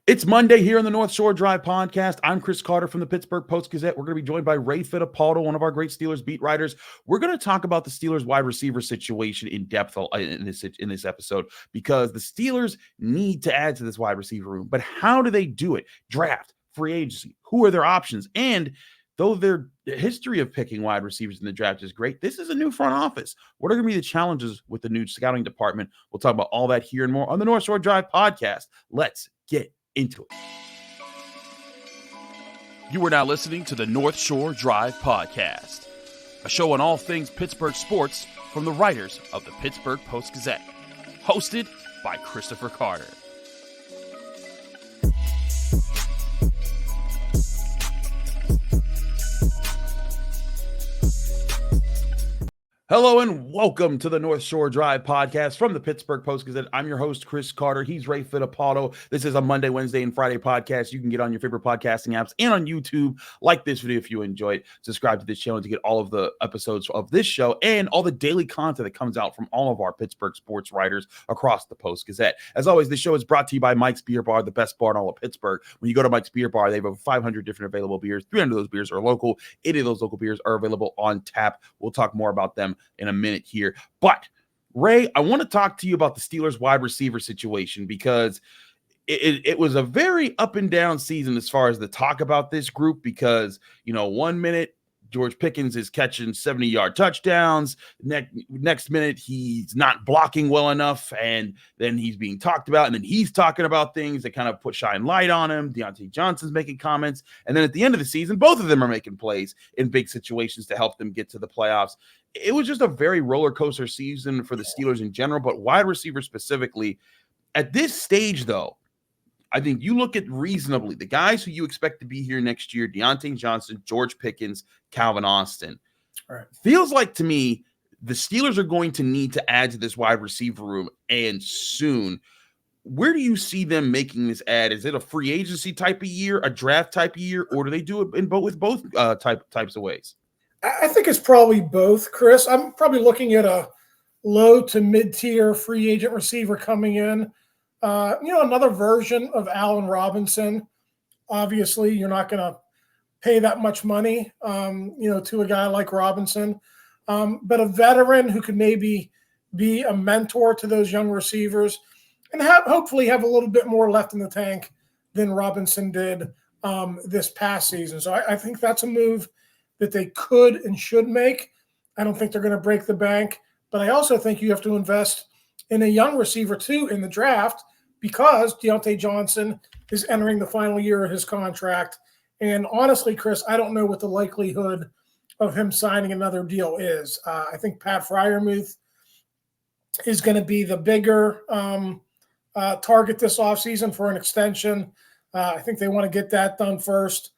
It's Monday here on the North Shore Drive podcast. I'm Chris Carter from the Pittsburgh Post-Gazette. We're going to be joined by Ray Fittipaldo, one of our great Steelers beat writers. We're going to talk about the Steelers wide receiver situation in depth in this episode because the Steelers need to add to this wide receiver room. But how do they do it? Draft, free agency, who are their options? And though their history of picking wide receivers in the draft is great, this is a new front office. What are going to be the challenges with the new scouting department? We'll talk about all that here and more on the North Shore Drive podcast. Let's get into it. You are now listening to the North Shore Drive podcast, a show on all things Pittsburgh sports from the writers of the Pittsburgh Post-Gazette, hosted by Christopher Carter. Hello and welcome to the North Shore Drive podcast from the Pittsburgh Post-Gazette. I'm your host, Chris Carter. He's Ray Fittipaldo. This is a Monday, Wednesday, and Friday podcast. You can get on your favorite podcasting apps and on YouTube. Like this video if you enjoy it. Subscribe to this channel to get all of the episodes of this show and all the daily content that comes out from all of our Pittsburgh sports writers across the Post-Gazette. As always, this show is brought to you by Mike's Beer Bar, the best bar in all of Pittsburgh. When you go to Mike's Beer Bar, they have over 500 different available beers. 300 of those beers are local. 80 of those local beers are available on tap. We'll talk more about them in a minute here. But Ray, I want to talk to you about the Steelers wide receiver situation because it was a very up and down season as far as the talk about this group because, 1 minute George Pickens is catching 70-yard touchdowns. Next minute, he's not blocking well enough, and then he's being talked about, and then he's talking about things that kind of shine light on him. Diontae Johnson's making comments, and then at the end of the season, both of them are making plays in big situations to help them get to the playoffs. It was just a very roller coaster season for the Steelers in general, but wide receiver specifically. At this stage, though, I think you look at reasonably the guys who you expect to be here next year: Diontae Johnson, George Pickens, Calvin Austin. All right. Feels like to me the Steelers are going to need to add to this wide receiver room, and soon. Where do you see them making this add? Is it a free agency type of year, a draft type of year, or do they do it with both types of ways? I think it's probably both, Chris. I'm probably looking at a low to mid-tier free agent receiver coming in. Another version of Allen Robinson. Obviously, you're not going to pay that much money, to a guy like Robinson. But a veteran who could maybe be a mentor to those young receivers and hopefully have a little bit more left in the tank than Robinson did this past season. So I think that's a move that they could and should make. I don't think they're going to break the bank, but I also think you have to invest in a young receiver too in the draft because Diontae Johnson is entering the final year of his contract. And honestly, Chris, I don't know what the likelihood of him signing another deal is. I think Pat Freiermuth is going to be the bigger target this offseason for an extension. I think they want to get that done first.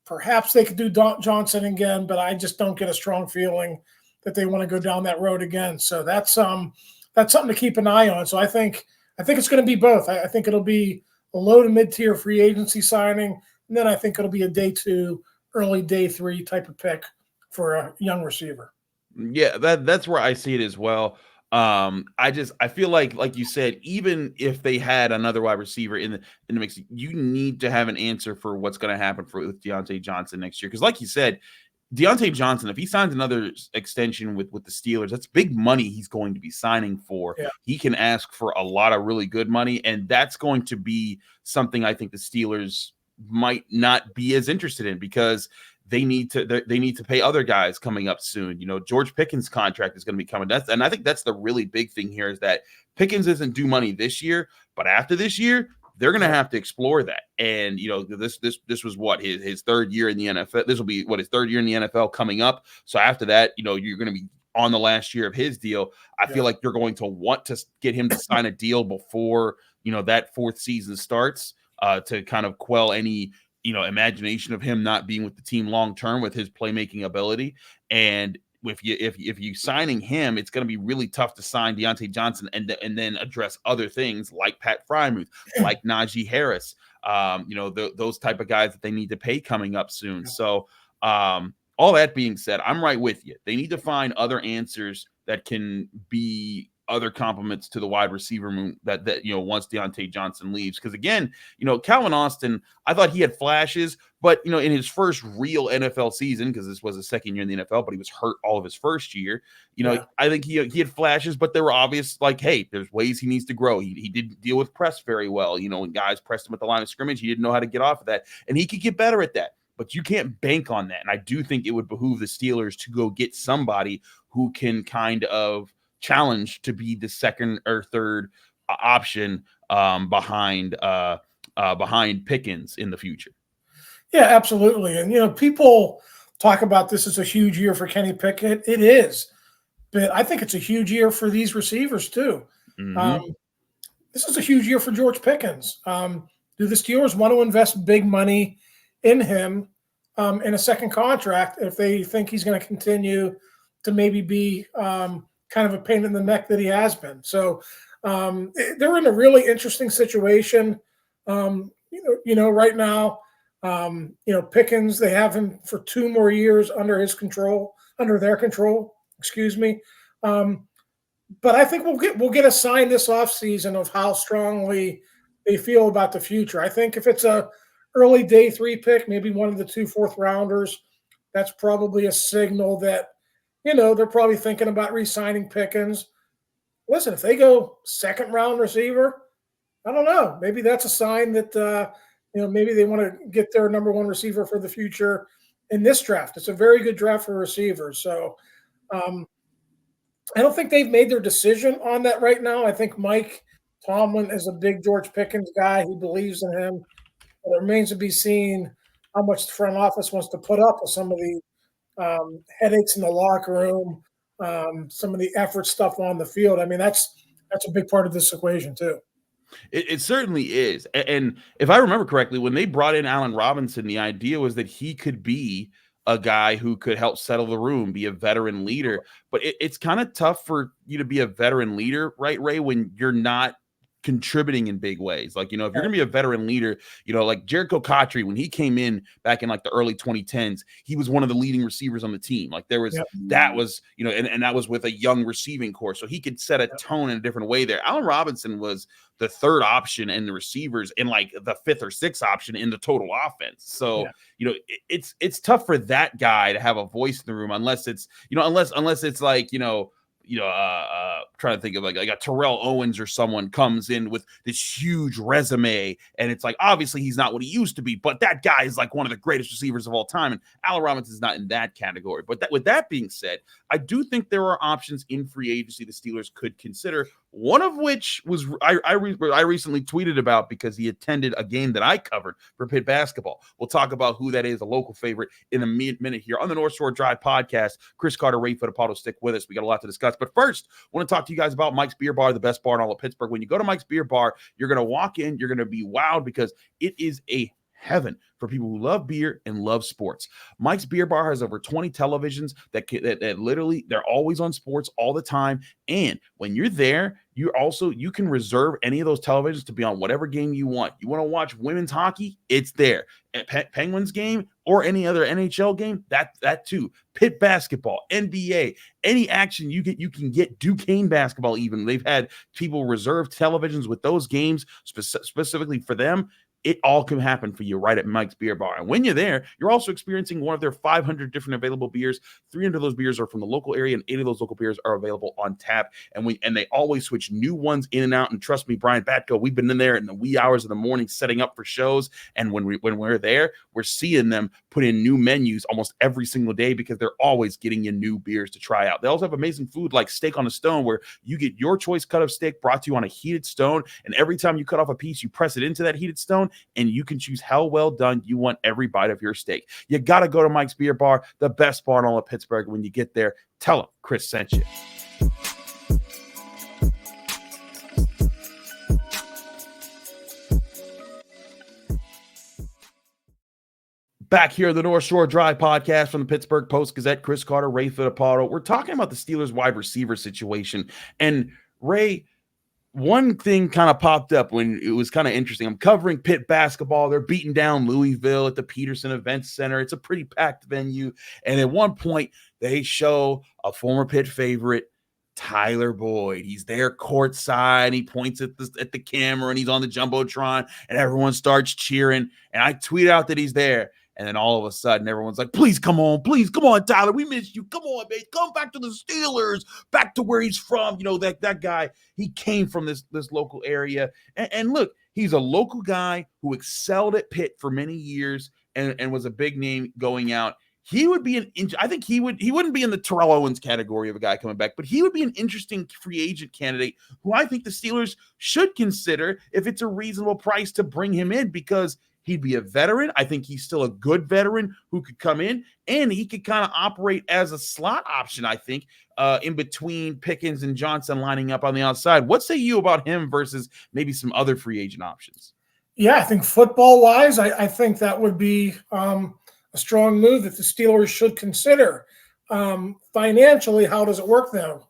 Perhaps they could do Johnson again, but I just don't get a strong feeling that they want to go down that road again. So that's something to keep an eye on. So I think it's going to be both. I think it'll be a low to mid-tier free agency signing, and then I think it'll be a day 2, early day 3 type of pick for a young receiver. Yeah, that's where I see it as well. I feel like you said, even if they had another wide receiver in the mix, you need to have an answer for what's going to happen with Diontae Johnson next year. Because like you said, Diontae Johnson, if he signs another extension with the Steelers, that's big money he's going to be signing for. Yeah. He can ask for a lot of really good money, and that's going to be something I think the Steelers might not be as interested in because they need to pay other guys coming up soon. George Pickens' contract is going to be coming. And I think that's the really big thing here is that Pickens isn't due money this year, but after this year, they're going to have to explore that. And, this was what his third year in the NFL. This will be his third year in the NFL coming up. So after that, you're going to be on the last year of his deal. I feel like you're going to want to get him to sign a deal before, that fourth season starts to kind of quell any, imagination of him not being with the team long term with his playmaking ability. And if you signing him, it's going to be really tough to sign Diontae Johnson and then address other things like Pat Freiermuth, like Najee Harris, those type of guys that they need to pay coming up soon. So all that being said, I'm right with you. They need to find other answers that can be other compliments to the wide receiver room that once Diontae Johnson leaves. Because again, Calvin Austin, I thought he had flashes, but in his first real NFL season, because this was his second year in the NFL, but he was hurt all of his first year. I think he had flashes, but they were obvious. Like, hey, there's ways he needs to grow. He didn't deal with press very well. When guys pressed him at the line of scrimmage, he didn't know how to get off of that, and he could get better at that. But you can't bank on that. And I do think it would behoove the Steelers to go get somebody who can kind of challenge to be the second or third option behind Pickens in the future. Yeah, absolutely. And, people talk about this as a huge year for Kenny Pickett. It is. But I think it's a huge year for these receivers too. Mm-hmm. This is a huge year for George Pickens. Do the Steelers want to invest big money in him in a second contract if they think he's going to continue to maybe be kind of a pain in the neck that he has been? So they're in a really interesting situation. Right now, Pickens, they have him for 2 more years under their control. Excuse me. But I think we'll get a sign this offseason of how strongly they feel about the future. I think if it's a early day 3 pick, maybe one of the 2 4th-rounders, that's probably a signal that, they're probably thinking about re-signing Pickens. Listen, if they go 2nd-round receiver, I don't know. Maybe that's a sign that, maybe they want to get their number 1 receiver for the future in this draft. It's a very good draft for receivers. So I don't think they've made their decision on that right now. I think Mike Tomlin is a big George Pickens guy. He believes in him. But it remains to be seen how much the front office wants to put up with some of the headaches in the locker room, some of the effort stuff on the field. I mean, that's a big part of this equation too. It certainly is. And if I remember correctly, when they brought in Allen Robinson, the idea was that he could be a guy who could help settle the room, be a veteran leader. But it's kind of tough for you to be a veteran leader, right, Ray, when you're not contributing in big ways. Like, if you're going to be a veteran leader, like Jericho Cotchery, when he came in back in like the early 2010s, he was one of the leading receivers on the team. Like that was, and that was with a young receiving core. So he could set a tone in a different way there. Allen Robinson was the 3rd option in the receivers and like the 5th or 6th option in the total offense. So, it's tough for that guy to have a voice in the room unless it's, unless it's like, trying to think of like a Terrell Owens or someone comes in with this huge resume, and it's like obviously he's not what he used to be, but that guy is like one of the greatest receivers of all time, and Allen Robinson is not in that category. But with that being said, I do think there are options in free agency the Steelers could consider. One of which was I recently tweeted about because he attended a game that I covered for Pitt basketball. We'll talk about who that is, a local favorite, in a minute here on the North Shore Drive podcast. Chris Carter, Ray Fittipaldo, stick with us. We got a lot to discuss. But first, I want to talk to you guys about Mike's Beer Bar, the best bar in all of Pittsburgh. When you go to Mike's Beer Bar, you're going to walk in, you're going to be wowed because it is a heaven for people who love beer and love sports. Mike's Beer Bar has over 20 televisions that literally, they're always on sports all the time. And when you're there, you can reserve any of those televisions to be on whatever game you want. You want to watch women's hockey? It's there. Penguins game or any other NHL game, that too. Pitt basketball, NBA, any action you can get. Duquesne basketball even. They've had people reserve televisions with those games specifically for them. It all can happen for you right at Mike's Beer Bar. And when you're there, you're also experiencing one of their 500 different available beers. 300 of those beers are from the local area, and 8 of those local beers are available on tap. And they always switch new ones in and out. And trust me, Brian Batko, we've been in there in the wee hours of the morning setting up for shows. And when we're there, we're seeing them put in new menus almost every single day because they're always getting you new beers to try out. They also have amazing food like Steak on a Stone, where you get your choice cut of steak brought to you on a heated stone. And every time you cut off a piece, you press it into that heated stone, and you can choose how well done you want every bite of your steak. You got to go to Mike's Beer Bar, the best bar in all of Pittsburgh. When you get there, tell them Chris sent you. Back here at the North Shore Drive podcast from the Pittsburgh Post-Gazette, Chris Carter, Ray Fittipaldo. We're talking about the Steelers wide receiver situation. And Ray, one thing kind of popped up when it was kind of interesting. I'm covering Pitt basketball. They're beating down Louisville at the Peterson Events Center. It's a pretty packed venue. And at one point, they show a former Pitt favorite Tyler Boyd. He's there courtside. He points at the camera, and he's on the Jumbotron, and everyone starts cheering. And I tweet out that he's there. And then all of a sudden, everyone's like, please come on, Tyler. We miss you. Come on, man. Come back to the Steelers, back to where he's from. You know, that guy, he came from this local area. And look, he's a local guy who excelled at Pitt for many years and was a big name going out. He would be I think he wouldn't be in the Terrell Owens category of a guy coming back, but he would be an interesting free agent candidate who I think the Steelers should consider if it's a reasonable price to bring him in, because he'd be a veteran. I think he's still a good veteran who could come in, and he could kind of operate as a slot option, I think, in between Pickens and Johnson lining up on the outside. What say you about him versus maybe some other free agent options? Yeah, I think football-wise, I think that would be a strong move that the Steelers should consider. Financially, how does it work now?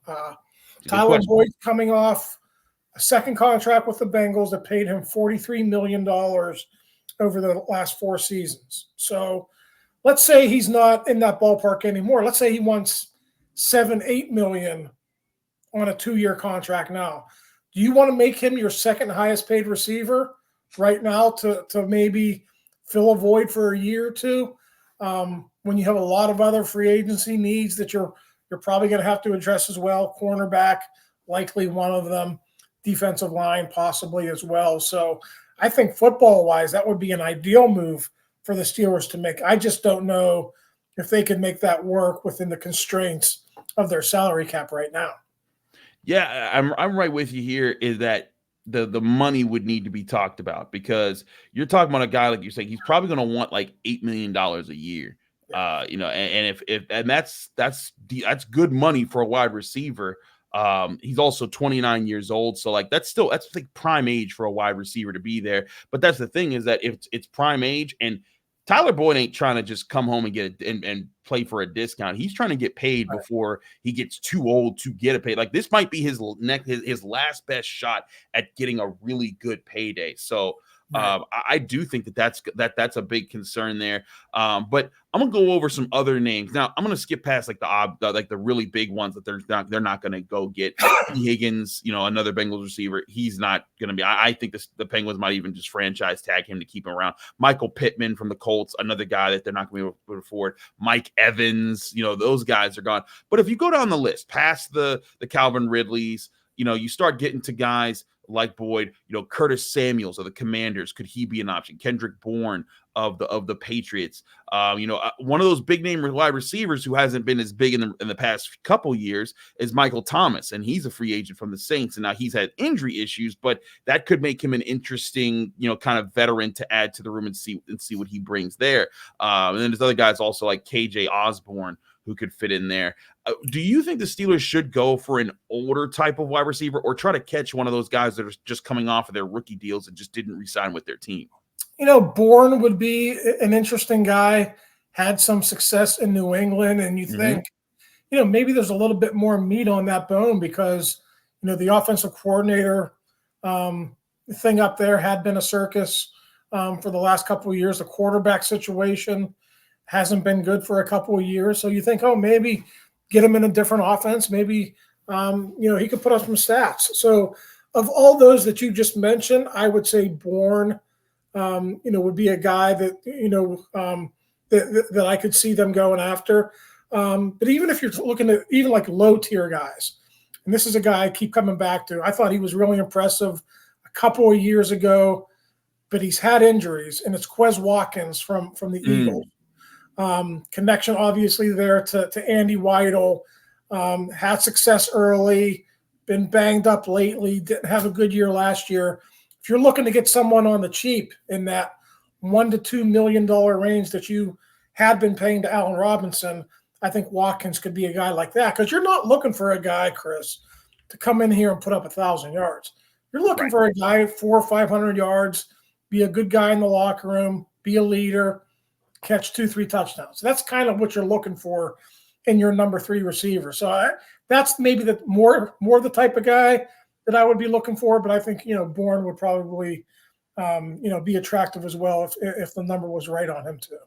Tyler Boyd coming off a second contract with the Bengals that paid him $43 million over the last 4 seasons. So let's say he's not in that ballpark anymore. Let's say he wants $7-8 million on a 2-year contract now. Do you want to make him your second highest paid receiver right now to maybe fill a void for a year or two? When you have a lot of other free agency needs that you're probably going to have to address as well. Cornerback, likely one of them. Defensive line, possibly as well. So I think football-wise, that would be an ideal move for the Steelers to make. I just don't know if they can make that work within the constraints of their salary cap right now. Yeah, I'm right with you here, is that the money would need to be talked about, because you're talking about a guy, like you're saying, he's probably going to want like $8 million a year. You know, and if that's good money for a wide receiver. He's also 29 years old, so like that's like prime age for a wide receiver to be there. But that's the thing, is that if it's prime age, and Tyler Boyd ain't trying to just come home and get it and play for a discount. He's trying to get paid before he gets too old to get a pay. Like, this might be his last best shot at getting a really good payday. So I do think that's a big concern there. But I'm gonna go over some other names now. I'm gonna skip past like the really big ones that they're not gonna go get. Higgins, you know, another Bengals receiver. He's not gonna be. I think the Penguins might even just franchise tag him to keep him around. Michael Pittman from the Colts, another guy that they're not gonna be able to afford. Mike Evans, you know, those guys are gone. But if you go down the list past the Calvin Ridleys, you know, you start getting to guys like Boyd, you know, Curtis Samuels of the Commanders. Could he be an option? Kendrick Bourne of the Patriots. You know, one of those big name wide receivers who hasn't been as big in the past couple years is Michael Thomas, and he's a free agent from the Saints. And now he's had injury issues, but that could make him an interesting, you know, kind of veteran to add to the room and see what he brings there. And then there's other guys also like KJ Osborne who could fit in there. Do you think the Steelers should go for an older type of wide receiver, or try to catch one of those guys that are just coming off of their rookie deals and just didn't re-sign with their team? You know, Bourne would be an interesting guy, had some success in New England, and you think, you know, maybe there's a little bit more meat on that bone, because, you know, the offensive coordinator thing up there had been a circus for the last couple of years. The quarterback situation hasn't been good for a couple of years. So you think, oh, maybe get him in a different offense. Maybe, you know, he could put up some stats. So of all those that you just mentioned, I would say Bourne, you know, would be a guy that, you know, that I could see them going after. But even if you're looking at even like low tier guys, and this is a guy I keep coming back to, I thought he was really impressive a couple of years ago, but he's had injuries, and it's Quez Watkins from the Eagles. Connection obviously there to Andy Weidl, had success early, been banged up lately, didn't have a good year last year. If you're looking to get someone on the cheap in that $1 to $2 million range that you had been paying to Allen Robinson, I think Watkins could be a guy like that, because you're not looking for a guy, Chris, to come in here and put up 1,000 yards. You're looking for a guy 400 or 500 yards, be a good guy in the locker room, be a leader, catch 2-3 touchdowns. That's kind of what you're looking for in your number 3 receiver. So that's maybe the more the type of guy that I would be looking for. But I think, you know, Bourne would probably, you know, be attractive as well if the number was right on him too.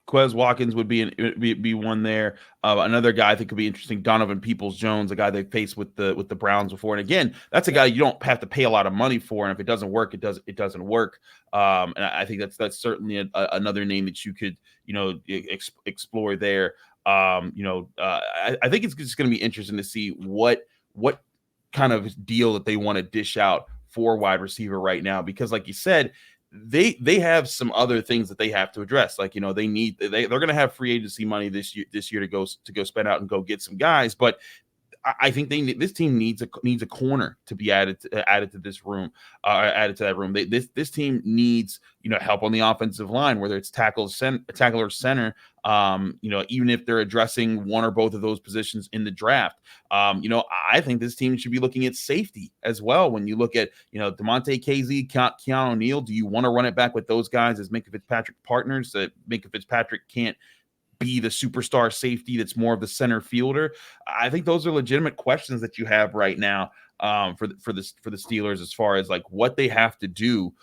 Quez Watkins would be one there. Another guy I think could be interesting, Donovan Peoples-Jones, a guy they faced with the Browns before. And again, that's a guy you don't have to pay a lot of money for. And if it doesn't work, it doesn't work. And I think that's certainly another name that you could explore there. I think it's just going to be interesting to see what kind of deal that they want to dish out for wide receiver right now, because like you said, they have some other things that they have to address. Like, they're going to have free agency money this year to go spend out and go get some guys. But I think this team needs a corner to be added to this room, added to that room. This team needs help on the offensive line, whether it's tackle or center. Even if they're addressing one or both of those positions in the draft. I think this team should be looking at safety as well. When you look at DeMonte Casey, Keanu O'Neal, do you want to run it back with those guys as Minkah Fitzpatrick partners? That Minkah Fitzpatrick can't be the superstar safety that's more of the center fielder. I think those are legitimate questions that you have right now for the Steelers, as far as like what they have to do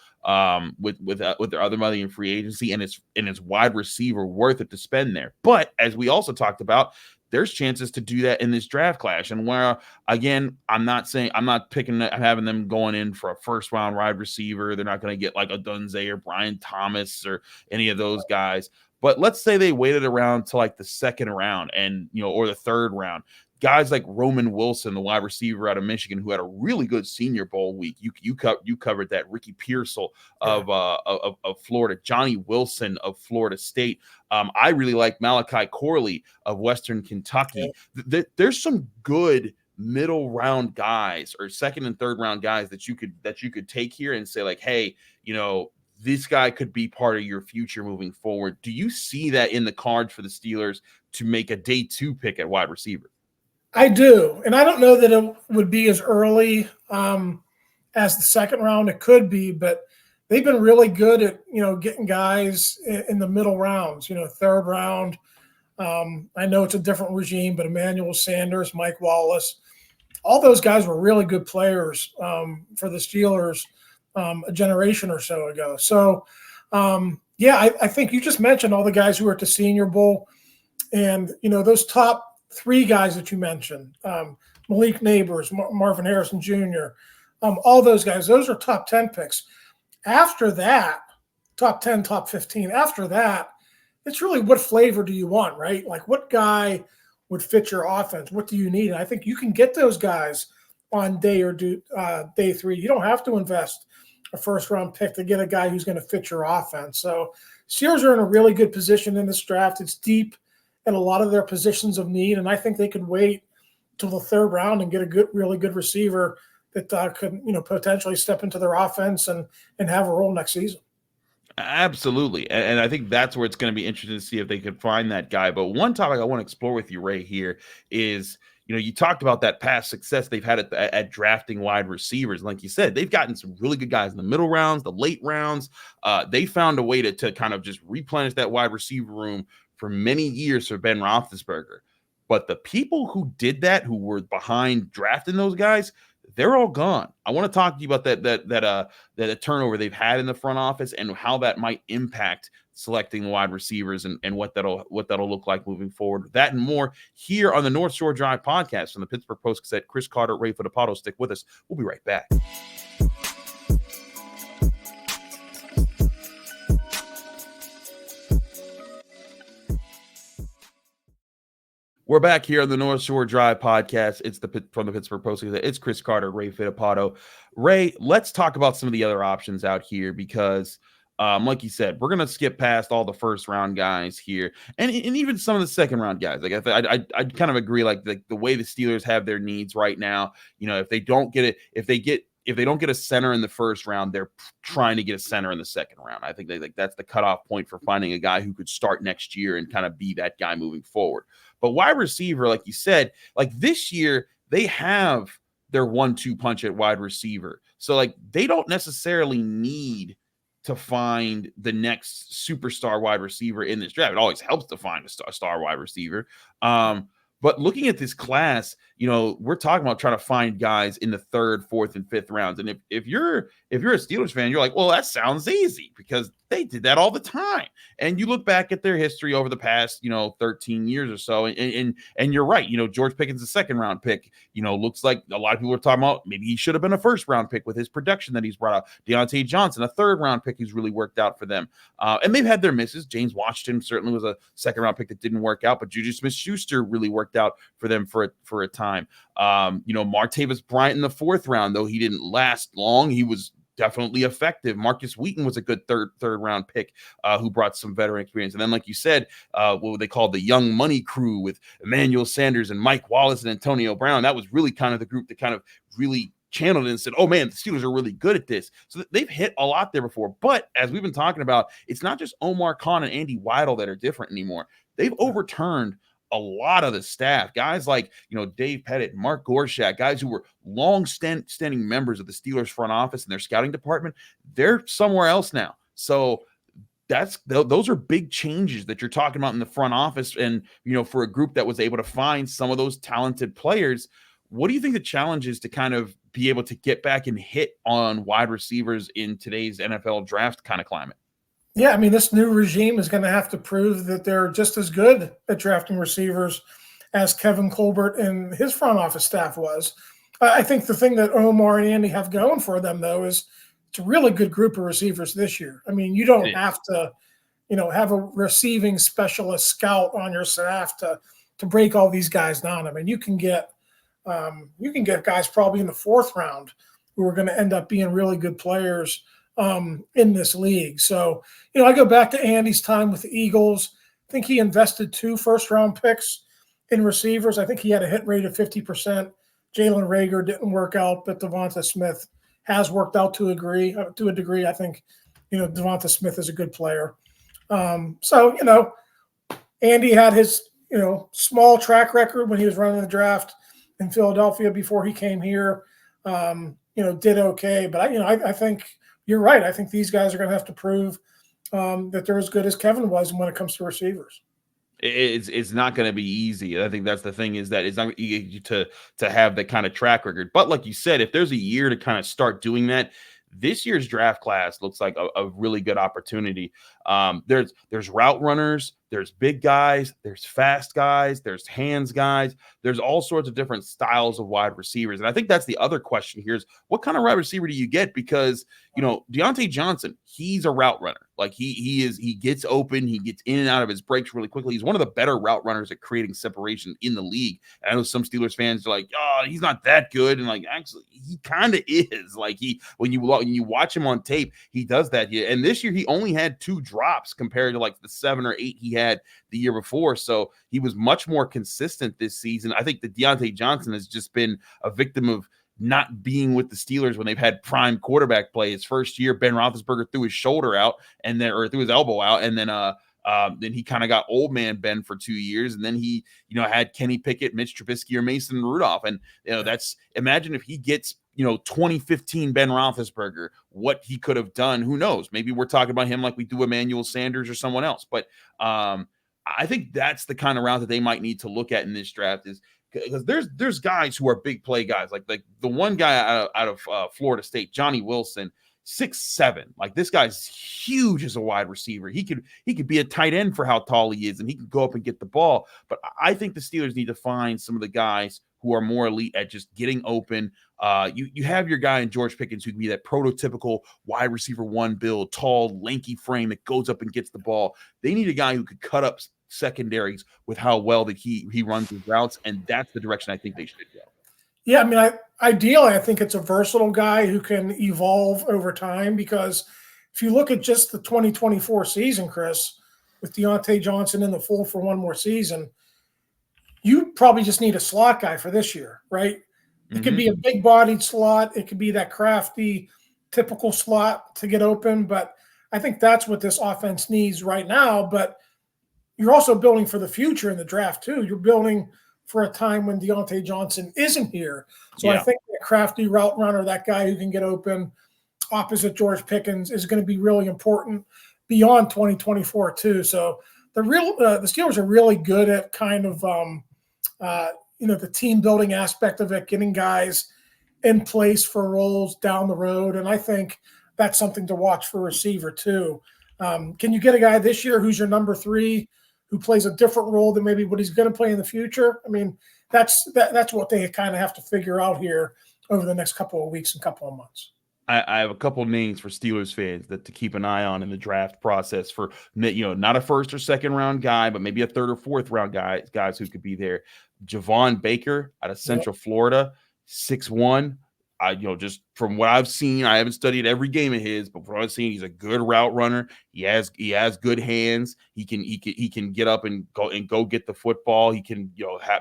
with their other money in free agency, and it's wide receiver worth it to spend there. But as we also talked about, there's chances to do that in this draft class. And where, again, I'm not having them going in for a first round wide receiver. They're not going to get like a Dunze or Brian Thomas or any of those guys. But let's say they waited around to like the second round or the third round. Guys like Roman Wilson, the wide receiver out of Michigan, who had a really good Senior Bowl week. You covered that. Ricky Pearsall of Florida, Johnny Wilson of Florida State. I really like Malachi Corley of Western Kentucky. There's some good middle round guys or second and third round guys that you could take here and say like, hey, this guy could be part of your future moving forward. Do you see that in the cards for the Steelers to make a day 2 pick at wide receiver? I do. And I don't know that it would be as early as the second round. It could be, but they've been really good at, getting guys in the middle rounds, third round. I know it's a different regime, but Emmanuel Sanders, Mike Wallace, all those guys were really good players for the Steelers a generation or so ago. So, I think you just mentioned all the guys who were at the Senior Bowl, and, those top 3 guys that you mentioned, Malik Neighbors, Marvin Harrison Jr., all those guys, those are top 10 picks. After that, top 10, top 15, after that, it's really what flavor do you want, right? Like what guy would fit your offense? What do you need? And I think you can get those guys on day 3. You don't have to invest a first-round pick to get a guy who's going to fit your offense. So Steelers are in a really good position in this draft. It's deep at a lot of their positions of need, and I think they could wait till the third round and get a really good receiver that could potentially step into their offense and have a role next season. Absolutely. And I think that's where it's going to be interesting to see if they could find that guy. But one topic I want to explore with you, Ray, here is, you talked about that past success they've had at drafting wide receivers. Like you said, they've gotten some really good guys in the middle rounds, the late rounds. They found a way to kind of just replenish that wide receiver room for many years for Ben Roethlisberger. But the people who did that, who were behind drafting those guys, they're all gone. I want to talk to you about that turnover they've had in the front office and how that might impact selecting wide receivers and what that'll look like moving forward. That and more here on the North Shore Drive podcast from the Pittsburgh Post-Gazette. Chris Carter, Ray Fittipaldo, stick with us. We'll be right back. We're back here on the North Shore Drive podcast. It's from the Pittsburgh Post-Gazette. It's Chris Carter, Ray Fittipaldo. Ray, let's talk about some of the other options out here because, like you said, we're going to skip past all the first-round guys here and even some of the second-round guys. Like I kind of agree, like the way the Steelers have their needs right now, if they don't get it, if they don't get a center in the first round, they're trying to get a center in the second round. I think that's the cutoff point for finding a guy who could start next year and kind of be that guy moving forward. But wide receiver, like you said, like this year, they have their 1-2 punch at wide receiver. So like they don't necessarily need to find the next superstar wide receiver in this draft. It always helps to find a star wide receiver. But looking at this class, we're talking about trying to find guys in the third, fourth, and fifth rounds. And if you're a Steelers fan, you're like, well, that sounds easy because They did that all the time. And you look back at their history over the past, 13 years or so, and you're right. George Pickens, a second-round pick, looks like a lot of people are talking about maybe he should have been a first-round pick with his production that he's brought out. Diontae Johnson, a third-round pick who's really worked out for them. And they've had their misses. James Washington certainly was a second-round pick that didn't work out, but Juju Smith-Schuster really worked out for them for a time. Martavis Bryant in the fourth round, though he didn't last long, he was definitely effective. Marcus Wheaton was a good third round pick who brought some veteran experience. And then, like you said, what they call the young money crew with Emmanuel Sanders and Mike Wallace and Antonio Brown. That was really kind of the group that kind of really channeled it and said, oh man, the Steelers are really good at this. So they've hit a lot there before. But as we've been talking about, it's not just Omar Khan and Andy Weidl that are different anymore. They've overturned a lot of the staff, guys like, Dave Pettit, Mark Gorshak, guys who were long-standing members of the Steelers front office and their scouting department, they're somewhere else now. So those are big changes that you're talking about in the front office. And, for a group that was able to find some of those talented players, what do you think the challenge is to kind of be able to get back and hit on wide receivers in today's NFL draft kind of climate? Yeah, I mean, this new regime is going to have to prove that they're just as good at drafting receivers as Kevin Colbert and his front office staff was. I think the thing that Omar and Andy have going for them, though, is it's a really good group of receivers this year. I mean, you don't have to, have a receiving specialist scout on your staff to break all these guys down. I mean, you can get guys probably in the fourth round who are going to end up being really good players in this league. So, I go back to Andy's time with the Eagles. I think he invested 2 first-round picks in receivers. I think he had a hit rate of 50%. Jalen Reagor didn't work out, but Devonta Smith has worked out to a degree. I think, Devonta Smith is a good player. So, Andy had his, small track record when he was running the draft in Philadelphia before he came here. Did okay. But, I think you're right. I think these guys are going to have to prove that they're as good as Kevin was when it comes to receivers. It's not going to be easy. I think that's the thing, is that it's not easy to have that kind of track record. But like you said, if there's a year to kind of start doing that, this year's draft class looks like a really good opportunity. There's route runners, there's big guys, there's fast guys, there's hands guys, there's all sorts of different styles of wide receivers. And I think that's the other question here is, what kind of wide receiver do you get? Because, Diontae Johnson, he's a route runner. Like he gets open, he gets in and out of his breaks really quickly. He's one of the better route runners at creating separation in the league. And I know some Steelers fans are like, oh, he's not that good. And like, actually, he kind of is. Like when you watch him on tape, he does that. And this year he only had 2 drops compared to like the 7 or 8 he had the year before. So he was much more consistent this season. I think that Diontae Johnson has just been a victim of not being with the Steelers when they've had prime quarterback play. His first year, Ben Roethlisberger threw his shoulder out or threw his elbow out. And then he kind of got old man Ben for 2 years. And then he, had Kenny Pickett, Mitch Trubisky, or Mason Rudolph. And, imagine if he gets, 2015 Ben Roethlisberger, what he could have done. Who knows? Maybe we're talking about him like we do Emmanuel Sanders or someone else. But I think that's the kind of route that they might need to look at in this draft, is because there's guys who are big play guys, like the one guy out of Florida State, Johnny Wilson, 6'7". Like, this guy's huge as a wide receiver. He could be a tight end for how tall he is, and he could go up and get the ball. But I think the Steelers need to find some of the guys who are more elite at just getting open. You have your guy in George Pickens, who can be that prototypical wide receiver 1 build, tall, lanky frame that goes up and gets the ball. They need a guy who could cut up secondaries with how well that he runs his routes, and that's the direction I think they should go. Yeah, I mean, ideally, I think it's a versatile guy who can evolve over time, because if you look at just the 2024 season, Chris, with Diontae Johnson in the fold for one more season, you probably just need a slot guy for this year, right? It could be a big-bodied slot. It could be that crafty, typical slot to get open. But I think that's what this offense needs right now. But you're also building for the future in the draft, too. You're building for a time when Diontae Johnson isn't here. So I think that crafty route runner, that guy who can get open opposite George Pickens, is going to be really important beyond 2024, too. So the Steelers are really good at kind of the team building aspect of it, getting guys in place for roles down the road. And I think that's something to watch for receiver too. Can you get a guy this year who's your number 3, who plays a different role than maybe what he's going to play in the future? I mean, that's what they kind of have to figure out here over the next couple of weeks and couple of months. I have a couple names for Steelers fans that to keep an eye on in the draft process for, not a first or second round guy, but maybe a third or fourth round guys who could be there. Javon Baker out of Central Florida, 6'1". Just from what I've seen, I haven't studied every game of his, but from what I've seen, he's a good route runner. He has good hands. He can get up and go get the football. He can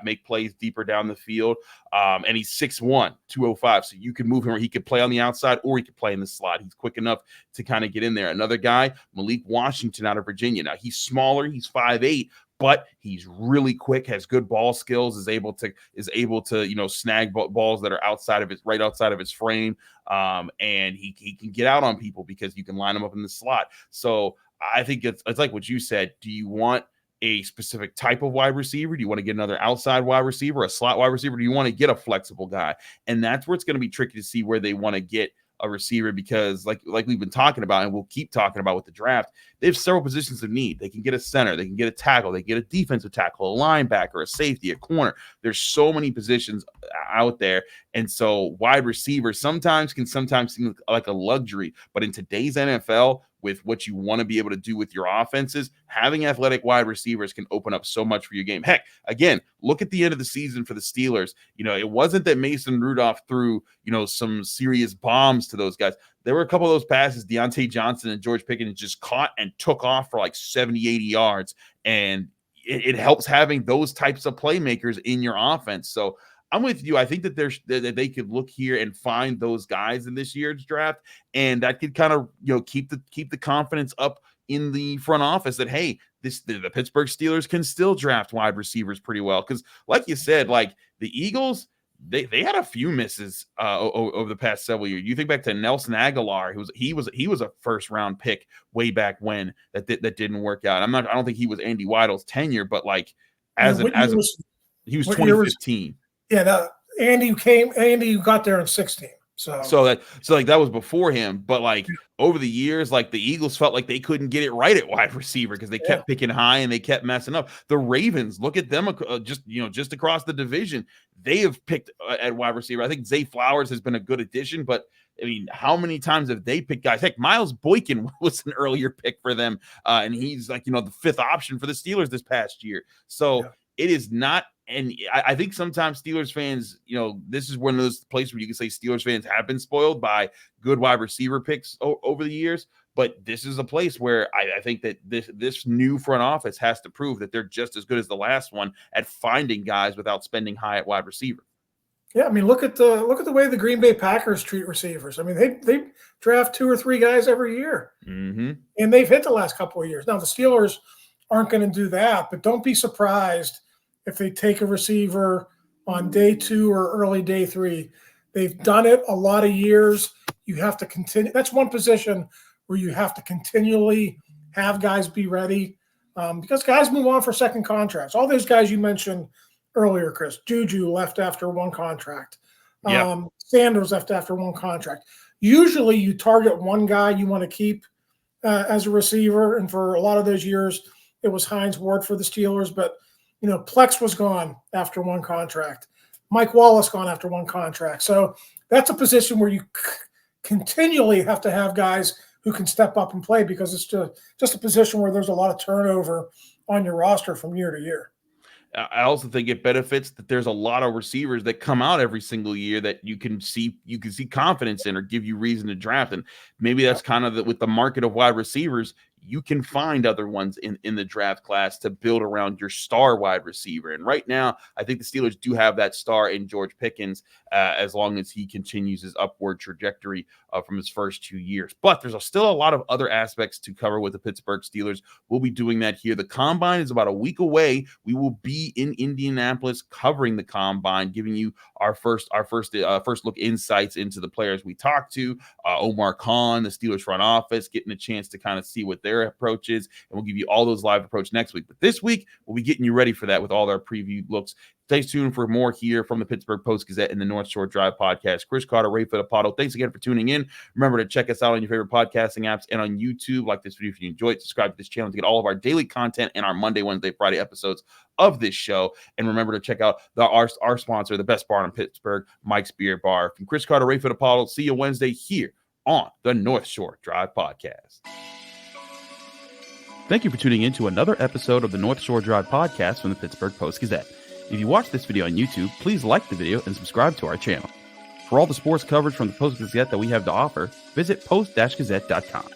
make plays deeper down the field. And he's 6'1", 205. So you can move him, or he could play on the outside, or he could play in the slot. He's quick enough to kind of get in there. Another guy, Malik Washington out of Virginia. Now he's smaller. He's 5'8". But he's really quick, has good ball skills, is able to snag balls that are right outside of his frame, and he can get out on people because you can line him up in the slot. So I think it's like what you said. Do you want a specific type of wide receiver? Do you want to get another outside wide receiver, a slot wide receiver? Do you want to get a flexible guy? And that's where it's going to be tricky to see where they want to get a receiver, because like we've been talking about, and we'll keep talking about with the draft, they have several positions of need. They can get a center, they can get a tackle, they can get a defensive tackle, a linebacker, a safety, a corner. There's so many positions out there. And so wide receiver sometimes seem like a luxury, but in today's NFL, with what you want to be able to do with your offenses, having athletic wide receivers can open up so much for your game. Heck, again, look at the end of the season for the Steelers. It wasn't that Mason Rudolph threw, some serious bombs to those guys. There were a couple of those passes Diontae Johnson and George Pickens just caught and took off for like 70, 80 yards. And it helps having those types of playmakers in your offense. So I'm with you. I think that that they could look here and find those guys in this year's draft, and that could kind of keep the confidence up in the front office that, hey, the Pittsburgh Steelers can still draft wide receivers pretty well. Because like you said, like the Eagles, they had a few misses over the past several years. You think back to Nelson Aguilar, he was a first round pick way back when that didn't work out. I don't think he was Andy Weidl's tenure, but like he was 2015. Yeah, Andy got there in 16. So that was before him, but like over the years, like the Eagles felt like they couldn't get it right at wide receiver because they kept picking high and they kept messing up. The Ravens, look at them, just across the division, they have picked at wide receiver. I think Zay Flowers has been a good addition, but I mean, how many times have they picked guys? Heck, Miles Boykin was an earlier pick for them, and he's like the fifth option for the Steelers this past year. So it is not. And I think sometimes Steelers fans, this is one of those places where you can say Steelers fans have been spoiled by good wide receiver picks over the years. But this is a place where I think that this new front office has to prove that they're just as good as the last one at finding guys without spending high at wide receiver. Yeah, I mean, look at the way the Green Bay Packers treat receivers. I mean, they draft 2 or 3 guys every year, and they've hit the last couple of years. Now the Steelers aren't going to do that, but don't be surprised if they take a receiver on day 2 or early day 3. They've done it a lot of years. You have to continue. That's one position where you have to continually have guys be ready because guys move on for second contracts. All those guys you mentioned earlier, Chris, Juju left after 1 contract. Sanders left after 1 contract. Usually you target one guy you want to keep as a receiver, and for a lot of those years, it was Hines Ward for the Steelers, but Plex was gone after 1 contract. Mike Wallace gone after 1 contract. So that's a position where you continually have to have guys who can step up and play because it's just a position where there's a lot of turnover on your roster from year to year. I also think it benefits that there's a lot of receivers that come out every single year that you can see confidence in or give you reason to draft. And maybe that's kind of with the market of wide receivers, you can find other ones in the draft class to build around your star wide receiver. And right now, I think the Steelers do have that star in George Pickens as long as he continues his upward trajectory from his first 2 years. But there's still a lot of other aspects to cover with the Pittsburgh Steelers. We'll be doing that here. The Combine is about a week away. We will be in Indianapolis covering the Combine, giving you our first look insights into the players we talked to. Omar Khan, the Steelers front office, getting a chance to kind of see what they're their approach is, and we'll give you all those live approach next week. But this week, we'll be getting you ready for that with all our preview looks. Stay tuned for more here from the Pittsburgh Post-Gazette and the North Shore Drive podcast. Chris Carter, Ray Fittipaldo, thanks again for tuning in. Remember to check us out on your favorite podcasting apps and on YouTube. Like this video if you enjoyed it. Subscribe to this channel to get all of our daily content and our Monday, Wednesday, Friday episodes of this show. And remember to check out our sponsor, the best bar in Pittsburgh, Mike's Beer Bar. From Chris Carter, Ray Fittipaldo, see you Wednesday here on the North Shore Drive podcast. Thank you for tuning in to another episode of the North Shore Drive podcast from the Pittsburgh Post-Gazette. If you watch this video on YouTube, please like the video and subscribe to our channel. For all the sports coverage from the Post-Gazette that we have to offer, visit post-gazette.com.